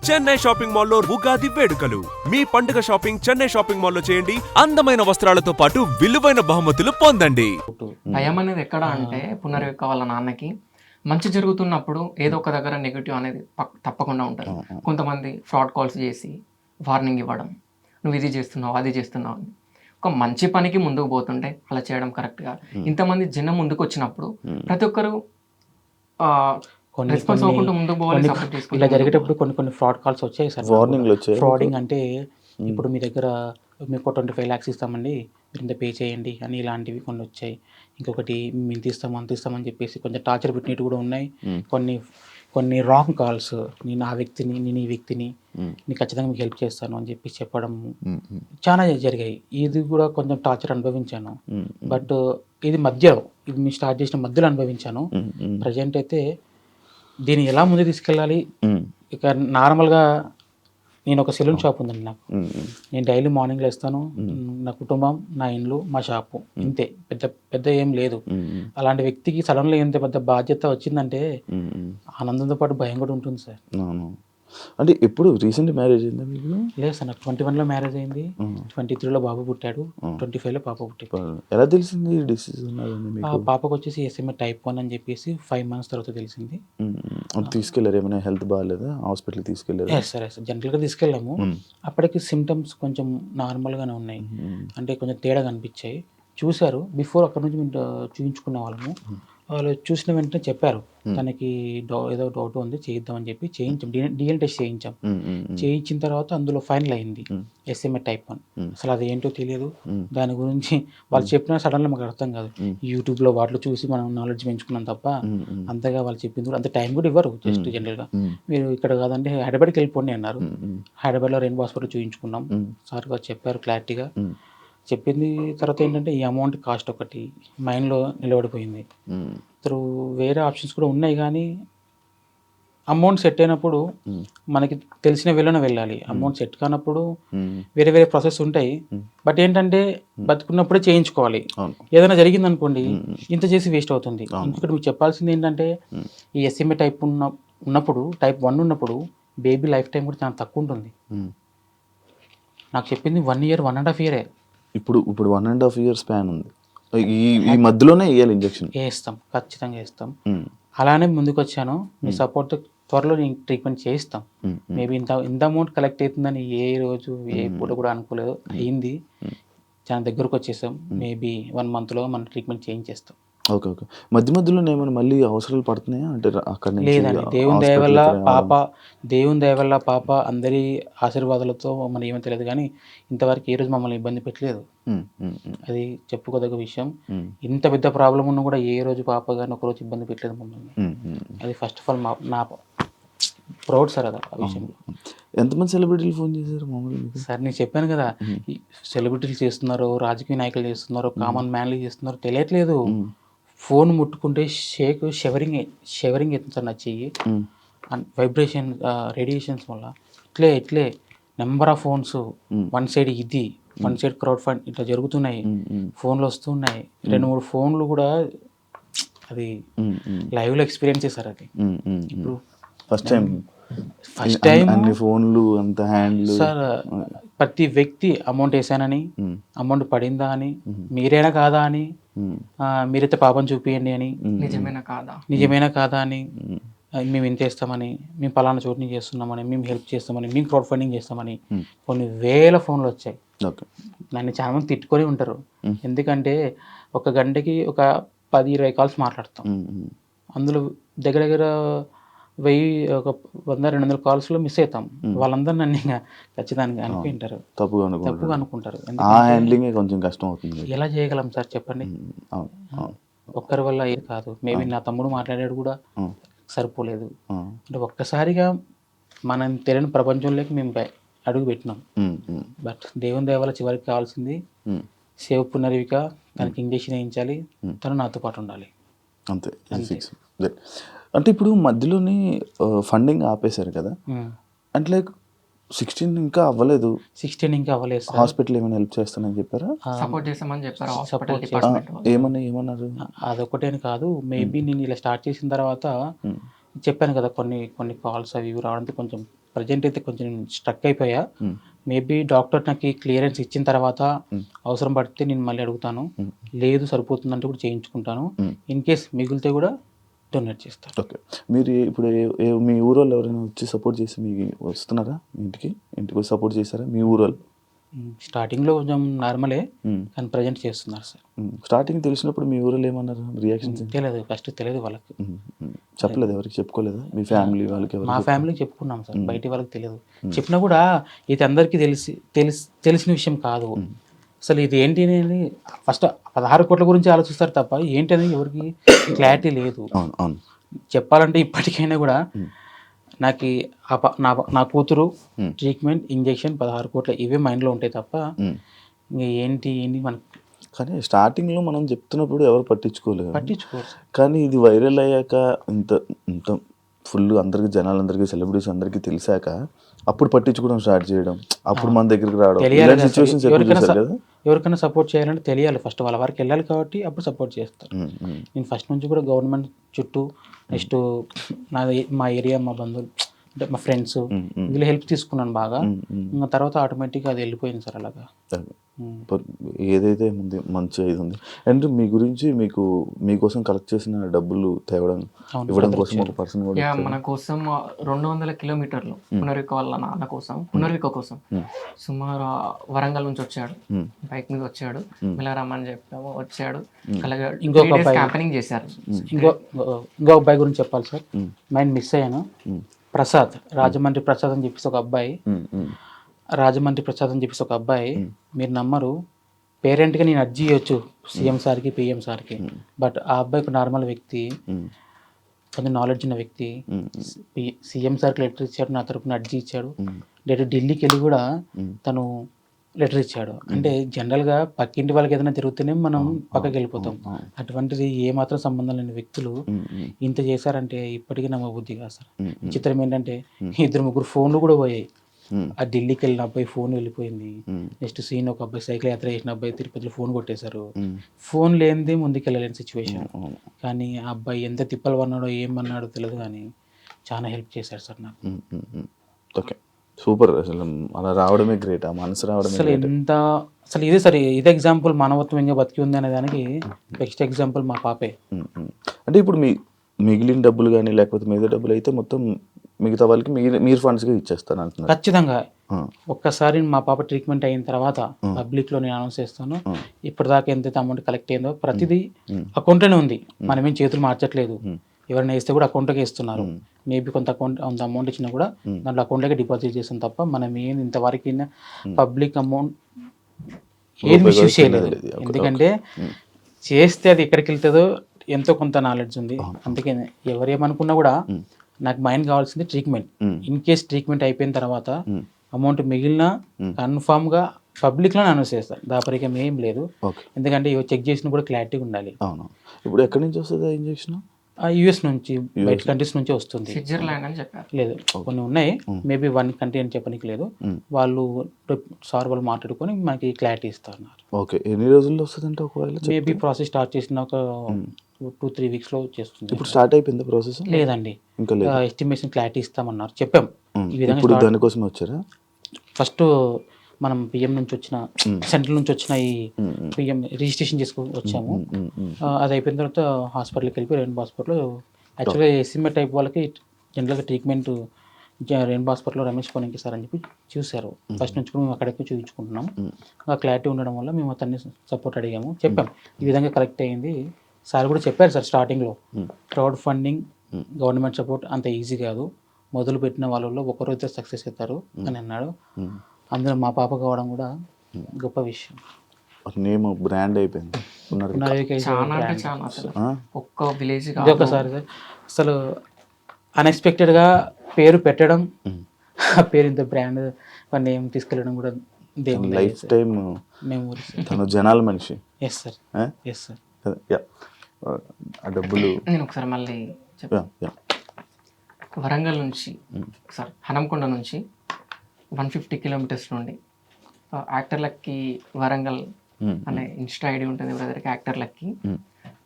Chennai shopping మాల్లో ఉగాది వేడుకలు. మీ పండుగ షాపింగ్ చెన్నై షాపింగ్ మాల్లో చేయండి. అందమైన వస్త్రాలతో పాటు విలువైన బహుమతులు పొందండి. భయం అనేది ఎక్కడ అంటే పునర్విక వాళ్ళ నాన్నకి మంచి జరుగుతున్నప్పుడు ఏదో ఒక దగ్గర నెగిటివ్ అనేది తప్పకుండా ఉంటుంది. కొంతమంది ఫ్రాడ్ కాల్స్ చేసి వార్నింగ్ ఇవ్వడం, నువ్వు ఇది చేస్తున్నావు అది చేస్తున్నావు అని. ఒక మంచి పనికి ముందుకు పోతుంటే అలా చేయడం కరెక్ట్గా. ఇంతమంది జనం ముందుకు వచ్చినప్పుడు ప్రతి ఒక్కరు రెస్పాన్స్ అవ్వకుండా ముందుకు పోవాలి. ఇలా జరిగేటప్పుడు కొన్ని ఫ్రాడ్ కాల్స్ వచ్చాయి సార్. వార్నింగ్లు వచ్చాయి. ఫ్రాడింగ్ అంటే ఇప్పుడు మీ దగ్గర మీకు 25 lakhs ఇస్తామండి, మీరు ఇంత పే చేయండి అని ఇలాంటివి కొన్ని వచ్చాయి. ఇంకొకటి మేము అంత ఇస్తామని చెప్పేసి కొంచెం టార్చర్ పెట్టినట్టు కూడా ఉన్నాయి. కొన్ని రాంగ్ కాల్స్, నేను ఆ వ్యక్తిని, నేను ఈ వ్యక్తిని, నేను ఖచ్చితంగా మీకు హెల్ప్ చేస్తాను అని చెప్పి చెప్పడం చాలా జరిగాయి. ఇది కూడా కొంచెం టార్చర్ అనుభవించాను. బట్ ఇది మీరు స్టార్ట్ చేసిన మధ్యలో అనుభవించాను. ప్రజెంట్ అయితే దీన్ని ఎలా ముందు తీసుకెళ్ళాలి, ఇక నార్మల్గా నేను ఒక సెలూన్ షాప్ ఉందండి నాకు. నేను డైలీ మార్నింగ్ లేస్తాను, నా కుటుంబం, నా ఇండ్లు, మా షాపు, ఇంతే. పెద్ద ఏం లేదు. అలాంటి వ్యక్తికి సడన్గా ఎంత పెద్ద బాధ్యత వచ్చిందంటే ఆనందంతో పాటు భయం కూడా ఉంటుంది సార్. అంటే ఎప్పుడు రీసెంట్ మ్యారేజ్ అయిందా మీకు? లేదు సార్, నాకు 21లో మ్యారేజ్ అయింది, 23లో బాబు పుట్టాడు, 25లో పాప పుట్టాడు. ఎలా తెలిసింది డిసిజన్? పాపకు వచ్చేసి SMA type 1 అని చెప్పేసి 5 months తర్వాత తెలిసింది. తీసుకెళ్లారు? ఏమైనా హెల్త్ బాగాలేదా? హాస్పిటల్ తీసుకెళ్లారు? సరే జనరల్గా తీసుకెళ్ళాము. అప్పటికి సిమ్టమ్స్ కొంచెం నార్మల్గానే ఉన్నాయి, అంటే కొంచెం తేడా కనిపించాయి. చూశారు, బిఫోర్ అక్కడ నుంచి మేము చూపించుకునే వాళ్ళము. వాళ్ళు చూసిన వెంటనే చెప్పారు తనకి ఏదో డౌట్ ఉంది, చేయిద్దామని చెప్పి చేయించాం. DNA టెస్ట్ చేయించాం. చేయించిన తర్వాత అందులో ఫైనల్ అయింది SMA type 1. అసలు అది ఏంటో తెలియదు. దాని గురించి వాళ్ళు చెప్పినా సడన్గా మాకు అర్థం కాదు. యూట్యూబ్లో వాటిలో చూసి మనం నాలెడ్జ్ పెంచుకున్నాం తప్ప అంతగా వాళ్ళు చెప్పింది కూడా అంత టైం కూడా ఇవ్వరు. జస్ట్ జనరల్గా మీరు ఇక్కడ కాదంటే హైదరాబాద్కి వెళ్ళిపోండి అన్నారు. హైదరాబాద్లో రెయిన్బో హాస్పిటల్ చూపించుకున్నాం. సార్ గారు చెప్పారు క్లారిటీగా. చెప్పింది తర్వాత ఏంటంటే ఈ అమౌంట్ కాస్ట్ ఒకటి మైండ్లో నిలబడిపోయింది. వేరే ఆప్షన్స్ కూడా ఉన్నాయి, కానీ అమౌంట్ సెట్ అయినప్పుడు మనకి తెలిసిన వేలోనే వెళ్ళాలి. అమౌంట్ సెట్ కానప్పుడు వేరే ప్రాసెస్ ఉంటాయి. బట్ ఏంటంటే బతుకున్నప్పుడే చేయించుకోవాలి. ఏదైనా జరిగింది అనుకోండి, ఇంత చేసి వేస్ట్ అవుతుంది. ఇంకొకటి మీకు చెప్పాల్సింది ఏంటంటే ఈ SMA type ఉన్నప్పుడు, type 1 ఉన్నప్పుడు బేబీ లైఫ్ టైం కూడా చాలా తక్కువ ఉంటుంది. నాకు చెప్పింది 1 year 1.5 year. ఇప్పుడు 1.5 year స్పాన్ ఉంది. ఈ మధ్యలోనే వేయాలి ఇంజెక్షన్? వేస్తాం, ఖచ్చితంగా వేస్తాం. అలానే ముందుకు వచ్చాను. మీ సపోర్ట్ త్వరలో నేను ట్రీట్మెంట్ చేయిస్తాం. మేబీ ఇంత అమౌంట్ కలెక్ట్ అవుతుందని ఏ రోజు ఏ పూట కూడా అనుకోలేదు. అయింది, చాలా దగ్గరకు వచ్చేసాం. మేబీ 1 monthలో మనం ట్రీట్మెంట్ చేయించేస్తాం. ఓకే. మధ్యలో ఏమైనా మళ్ళీ అవసరాలు పడుతున్నాయా? అంటే అక్కడ లేదండి, దేవుని దయ వల్ల పాప అందరి ఆశీర్వాదాలతో మనం ఏమీ తెలియదు, కానీ ఇంతవరకు ఏ రోజు మమ్మల్ని ఇబ్బంది పెట్టలేదు. అది చెప్పుకోదగ్గ విషయం. ఇంత పెద్ద ప్రాబ్లం ఉన్నా కూడా ఏ రోజు పాప కానీ ఒకరోజు ఇబ్బంది పెట్టలేదు మమ్మల్ని. అది ఫస్ట్ ఆఫ్ ఆల్ నా ప్రౌడ్ సార్ అది ఆ విషయంలో. ఎంతమంది సెలబ్రిటీలు ఫోన్ చేశారు మామూలుగా? సార్ నేను చెప్పాను కదా, సెలబ్రిటీలు చేస్తున్నారు, రాజకీయ నాయకులు చేస్తున్నారు, కామన్ మ్యాన్లు చేస్తున్నారు, తెలియట్లేదు. ఫోన్ ముట్టుకుంటే షెవరింగ్ అవుతుంది సార్ నా చెయ్యి. వైబ్రేషన్, రేడియేషన్స్ వల్ల ఇట్లే number of phones, one side crowd fund ఇట్లా జరుగుతున్నాయి. ఫోన్లు వస్తున్నాయి, 2-3 ఫోన్లు కూడా. అది లైవ్లో ఎక్స్పీరియన్స్ చేశారు. అది ఇప్పుడు ఫస్ట్ టైం అన్ని ఫోన్లు అంత హ్యాండ్లు. సార్ ప్రతి వ్యక్తి అమౌంట్ వేసానని, అమౌంట్ పడిందా అని, మీరేనా కాదా అని, మీరైతే పాపం చూపియండి అని, నిజమేనా కాదా అని, మేము ఇంత చేస్తామని, మేము పలానా చోటు నుంచి చేస్తున్నామని, మేము హెల్ప్ చేస్తామని, మేము క్రౌడ్ ఫండింగ్ చేస్తామని కొన్ని వేల ఫోన్లు వచ్చాయి. నన్ను చాలా మంది తిట్టుకొని ఉంటారు. ఎందుకంటే ఒక గంటకి ఒక 10-20 కాల్స్ మాట్లాడతాం. అందులో దగ్గర 100-200 కాల్స్లో మిస్ అవుతాం. వాళ్ళందరూ నన్ను ఇంకా ఖచ్చితంగా అనుకుంటారు, తప్పుగా అనుకుంటారు. కొంచెం కష్టం అవుతుంది. ఎలా చేయగలం సార్ చెప్పండి? ఒక్కరి వల్ల ఏది కాదు. మేబీ నా తమ్ముడు మాట్లాడాడు కూడా సరిపోలేదు. అంటే ఒక్కసారిగా మనం తెలియని ప్రపంచంలోకి మేము అడుగు పెట్టినాం. బట్ దేవుని దయ వల్ల చివరికి కావాల్సింది సేవ్ పునర్విక. తనకి ఇంజెక్షన్ వేయించాలి, తను నాతో పాటు ఉండాలి, అంతే. అంటే ఇప్పుడు మధ్యలోనే ఫండింగ్ ఆపేశారు కదా, అంటే లైక్ 16 ఇంకా అవ్వలేదు. హాస్పిటల్ ఏమైనా హెల్ప్ చేస్తానని చెప్పారా? సపోర్ట్ చేస్తామని చెప్పారు. ఏమన్నారు? అదొకటే కాదు, మేబీ నేను ఇలా స్టార్ట్ చేసిన తర్వాత చెప్పాను కదా, కొన్ని కాల్స్ అవి రావడంతో కొంచెం ప్రజెంట్ అయితే కొంచెం స్ట్రక్ అయిపోయా. మేబీ డాక్టర్ నాకు క్లియరెన్స్ ఇచ్చిన తర్వాత అవసరం పడితే నేను మళ్ళీ అడుగుతాను. లేదు సరిపోతుందంటే కూడా చేయించుకుంటాను. ఇన్ కేస్ మిగిలితే కూడా డొనేట్ చేస్తాను. ఓకే. మీరు ఇప్పుడు మీ ఊరోళ్ళు ఎవరైనా వచ్చి సపోర్ట్ చేసి మీకు వస్తున్నారా ఇంటికి వచ్చి సపోర్ట్ చేశారా మీ ఊరోళ్ళు? స్టార్టింగ్లో కొంచెం నార్మలే, కానీ ప్రజెంట్ చేస్తున్నారు సార్. స్టార్టింగ్ తెలిసినప్పుడు మీ ఊరోళ్ళు ఏమన్నారు? రియాక్షన్స్ తెలియదు, ఫస్ట్ తెలియదు వాళ్ళకి. చెప్పలేదు, ఎవరికి చెప్పుకోలేదా? మీ ఫ్యామిలీ వాళ్ళకి? మా ఫ్యామిలీకి చెప్పుకున్నాం సార్, బయట వాళ్ళకి తెలియదు. చెప్పినా కూడా ఇది అందరికీ తెలిసిన విషయం కాదు. అసలు ఇది ఏంటి అనేది ఫస్ట్ 16 కోట్ల గురించి ఆలోచిస్తారు తప్ప ఏంటి అనేది ఎవరికి క్లారిటీ లేదు. అవును. చెప్పాలంటే ఇప్పటికైనా కూడా నాకు నా కూతురు ట్రీట్మెంట్, ఇంజెక్షన్, 16 కోట్ల ఇవే మైండ్లో ఉంటాయి తప్ప ఇంకా ఏంటి మనకి. కానీ స్టార్టింగ్లో మనం చెప్తున్నప్పుడు ఎవరు పట్టించుకోరు. కానీ ఇది వైరల్ అయ్యాక ఇంత ఫుల్ అందరికి జనాలందరికీ సెలబ్రిటీస్ అందరికీ తెలిసాక అప్పుడు పట్టించుకోవడం స్టార్ట్ చేయడం, అప్పుడు మన దగ్గరికి రావడం, ఎవరికైనా సపోర్ట్ చేయాలంటే తెలియాలి ఫస్ట్, వాళ్ళ వరకు వెళ్ళాలి కాబట్టి అప్పుడు సపోర్ట్ చేస్తారు. నేను ఫస్ట్ నుంచి కూడా గవర్నమెంట్ చుట్టూ నెక్స్ట్ మా ఏరియా, మా బంధువులు అంటే మా ఫ్రెండ్స్ వీళ్ళు హెల్ప్ తీసుకున్నాను బాగా. ఇంకా తర్వాత ఆటోమేటిక్గా అది వెళ్ళిపోయింది సార్ అలాగా. ఏదైతే ఉంది మంచి ఇది ఉంది. అండ్ మీ గురించి మీకోసం కలెక్ట్ చేసిన డబ్బులు తేవడం ఇవ్వడం కోసం ఒక పర్సన్ కూడా మన కోసం 200 కిలోమీటర్లు పునర్విక వాళ్ళ నాన్న కోసం, పునర్విక కోసం సుమారు వరంగల్ నుంచి వచ్చాడు, బైక్ మీద వచ్చాడు, మిలారామని చెప్పాము వచ్చాడు. అలాగే ఇంకొక క్యాంపెనింగ్ చేశారు. ఇంకో అబ్బాయి గురించి చెప్పాలి సార్, మైండ్ మిస్ అయ్యాను. ప్రసాద్, రాజమండ్రి ప్రసాద్ అని చెప్పేసి ఒక అబ్బాయి, మీరు నమ్మరు, పేరెంట్గా నేను అర్జీ ఇవ్వచ్చు సీఎం సార్కి, పిఎం సార్కి. బట్ ఆ అబ్బాయి ఒక నార్మల్ వ్యక్తి, కొంచెం నాలెడ్జ్ ఉన్న వ్యక్తి. సీఎం సార్కి లెటర్ ఇచ్చాడు, నా తరపున అర్జీ ఇచ్చాడు. డైరెక్ట్ ఢిల్లీకి వెళ్ళి కూడా తను లెటర్ ఇచ్చాడు. అంటే జనరల్గా పక్కింటి వాళ్ళకి ఏదైనా తిరుగుతూనే మనం పక్కకి వెళ్ళిపోతాం. అటువంటిది ఏమాత్రం సంబంధం లేని వ్యక్తులు ఇంత చేశారంటే ఇప్పటికీ నమ్మబుద్ధి కాదు సార్. విచిత్రం ఏంటంటే 2-3 ఫోన్లు కూడా పోయాయి. ఆ ఢిల్లీకి వెళ్ళిన అబ్బాయి ఫోన్ వెళ్ళిపోయింది. నెక్స్ట్ సీన్ ఒక అబ్బాయి సైకిల్ యాత్ర చేసిన అబ్బాయి తిరుపతిలో ఫోన్ కొట్టేశారు. ఫోన్ లేనిదే ముందుకు వెళ్ళలేని సిచ్యువేషన్. కానీ ఆ అబ్బాయి ఎంత తిప్పలు పన్నాడో ఏమన్నాడో తెలియదు, కానీ చాలా హెల్ప్ చేశారు సార్ నాకు. Okay, super. అసలు అలా రావడమే గ్రేట్, ఆ మనసు రావడం అసలు ఇదే సార్, ఇదే ఎగ్జాంపుల్ మానవత్వం ఇంకా బతికి ఉంది అనే దానికి బెస్ట్ ఎగ్జాంపుల్ మా పాపే. అంటే ఇప్పుడు మిగిలిన డబ్బులు కానీ లేకపోతే మిగతా డబ్బులు అయితే మొత్తం మిగతా వాళ్ళకి మీరు ఫండ్స్గా ఇచ్చేస్తాను అంటున్నారు? ఖచ్చితంగా. ఒక్కసారి మా పాప ట్రీట్మెంట్ అయిన తర్వాత పబ్లిక్లో నేను అనౌన్స్ చేస్తాను. ఇప్పటిదాకా ఎంతైతే అమౌంట్ కలెక్ట్ అయిందో ప్రతిదీ అకౌంట్లోనే ఉంది, మనమేం చేతులు మార్చట్లేదు. ఎవరైనా వేస్తే కూడా అకౌంట్లోకి ఇస్తున్నారు. మేబీ కొంత అమౌంట్ ఇచ్చినా కూడా దాంట్లో అకౌంట్లోకి డిపాజిట్ చేస్తాం తప్ప మనం ఏం ఇంతవరకు పబ్లిక్ అమౌంట్ ఏది మిస్యూజ్ చేయలేదు. ఎందుకంటే చేస్తే అది ఎక్కడికి వెళ్తుందో ఎంతో కొంత నాలెడ్జ్ ఉంది. అందుకే ఎవరేమనుకున్నా కూడా నాకు మైండ్ కావాల్సింది ట్రీట్మెంట్. ఇన్ కేస్ ట్రీట్మెంట్ అయిపోయిన తర్వాత అమౌంట్ మిగిలిన కన్ఫామ్గా పబ్లిక్లో అనౌన్స్ చేస్తాను, దాపరికం ఏం లేదు. ఎందుకంటే చెక్ చేసిన కూడా క్లారిటీ ఉండాలి. ఇప్పుడు ఎక్కడి నుంచి వస్తుంది ఇంజెక్షన్? యుఎస్ నుంచి, బయట కంట్రీస్ నుంచి వస్తుంది. స్విట్జర్లాండ్ అని చెప్పారు. లేదు, కొన్ని ఉన్నాయి, మేబీ 1 కంట్రీ అని చెప్పడానికి లేదు. వాళ్ళు మాట్లాడుకొని మనకి క్లారిటీ ఇస్తున్నారు. ఓకే, ఎన్ని రోజుల్లో వస్తుంది అంటే ఒకవేళ? మేబీ ప్రాసెస్ స్టార్ట్ చేసిన ఒక 2-3 వీక్స్లో చేస్తుంది. ఇప్పుడు స్టార్ట్ అయిపోయింది ప్రాసెస్? లేదండి, ఇంకా ఎస్టిమేషన్ క్లారిటీ ఇస్తామన్నారు, చెప్పాం. ఈ విధంగా దానికోసం వచ్చారా? ఫస్ట్ మనం పిఎం నుంచి వచ్చిన, సెంట్రల్ నుంచి వచ్చిన ఈ పిఎం రిజిస్ట్రేషన్ చేసుకొని వచ్చాము. అది అయిపోయిన తర్వాత హాస్పిటల్కి వెళ్ళిపోయి రెయిన్బో హాస్పిటల్లో, యాక్చువల్గా ఎస్ఎంఏ టైప్ వాళ్ళకి జనరల్గా ట్రీట్మెంట్ రెయిన్బో హాస్పిటల్లో రమేష్ పోనీకి సార్ అని చెప్పి చూశారు. ఫస్ట్ నుంచి కూడా మేము అక్కడికి చూపించుకుంటున్నాం. ఆ క్లారిటీ ఉండడం వల్ల మేము అతన్ని సపోర్ట్ అడిగాము, చెప్పాం ఈ విధంగా కరెక్ట్ అయ్యింది. సార్ కూడా చెప్పారు సార్ స్టార్టింగ్లో, క్రౌడ్ ఫండింగ్, గవర్నమెంట్ సపోర్ట్ అంత ఈజీ కాదు, మొదలు పెట్టిన వాళ్ళలో ఒకరు ఇద్దరు సక్సెస్ అవుతారు అని అన్నాడు. అందులో మా పాప కావడం కూడా గొప్ప విషయం. నేమ్ బ్రాండ్ అయిపోయింది. ఒక్క విలేజ్ ఒకసారి అసలు అన్ఎక్స్పెక్టెడ్గా పేరు పెట్టడం, ఆ పేరు ఇంత బ్రాండ్ నేమ్ తీసుకెళ్ళడం కూడా లైఫ్ టైం తను జనాల మనిషి. Yes sir, yes sir. ఆ డబ్బులు నేను ఒకసారి మళ్ళీ చెప్పాను. వరంగల్ నుంచి సార్ హనంకొండ నుంచి 150 కిలోమీటర్స్ నుండి యాక్టర్ లక్కీ వరంగల్ అనే ఇన్స్టా ఐడి ఉంటుంది బ్రదర్కి, యాక్టర్ లక్కీ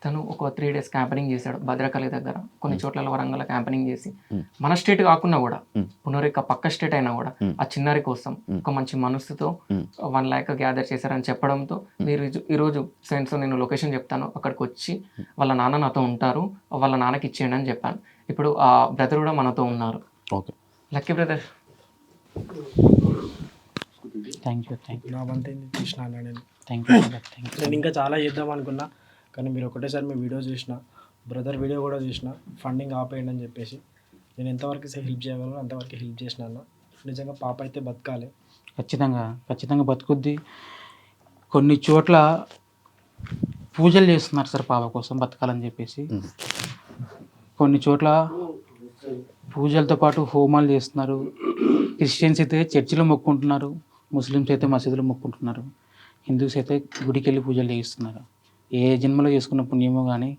తను ఒక 3 days క్యాంపెనింగ్ చేశాడు భద్రకాళి దగ్గర, కొన్ని చోట్ల వరంగల్ క్యాంపెనింగ్ చేసి మన స్టేట్ కాకుండా కూడా పునరుక పక్క స్టేట్ అయినా కూడా ఆ చిన్నారి కోసం ఒక మంచి మనసుతో 1 lakh గ్యాదర్ చేశారని చెప్పడంతో మీరు ఈరోజు ఫ్రెండ్స్ నేను లొకేషన్ చెప్తాను అక్కడికి వచ్చి వాళ్ళ నాన్న నాతో ఉంటారు, వాళ్ళ నాన్నకి ఇచ్చేయండి అని చెప్పాను. ఇప్పుడు ఆ బ్రదర్ కూడా మనతో ఉన్నారు. Okay, lucky brother. Thank you నా వంతు చూసిన అన్న నేను. Thank you thank you. నేను ఇంకా చాలా చేద్దాం అనుకున్నా, కానీ మీరు ఒకటేసారి మీ వీడియో చూసిన, బ్రదర్ వీడియో కూడా చూసిన, ఫండింగ్ ఆపేయండి అని చెప్పేసి నేను ఎంతవరకు హెల్ప్ చేయగలను అంతవరకు హెల్ప్ చేసిన అన్న. నిజంగా పాప అయితే బతకాలి. ఖచ్చితంగా బతుకుద్ది. కొన్ని చోట్ల పూజలు చేస్తున్నారు సార్ పాప కోసం బతకాలని చెప్పేసి. కొన్ని చోట్ల పూజలతో పాటు హోమాలు చేస్తున్నారు. క్రిస్టియన్స్ అయితే చర్చిలో మొక్కుంటున్నారు, ముస్లిమ్స్ అయితే మసీదులో మొక్కుంటున్నారు, హిందూస్ అయితే గుడికి వెళ్ళి పూజలు చేయిస్తున్నారు. ఏ జన్మలో చేసుకున్న పుణ్యమో కానీ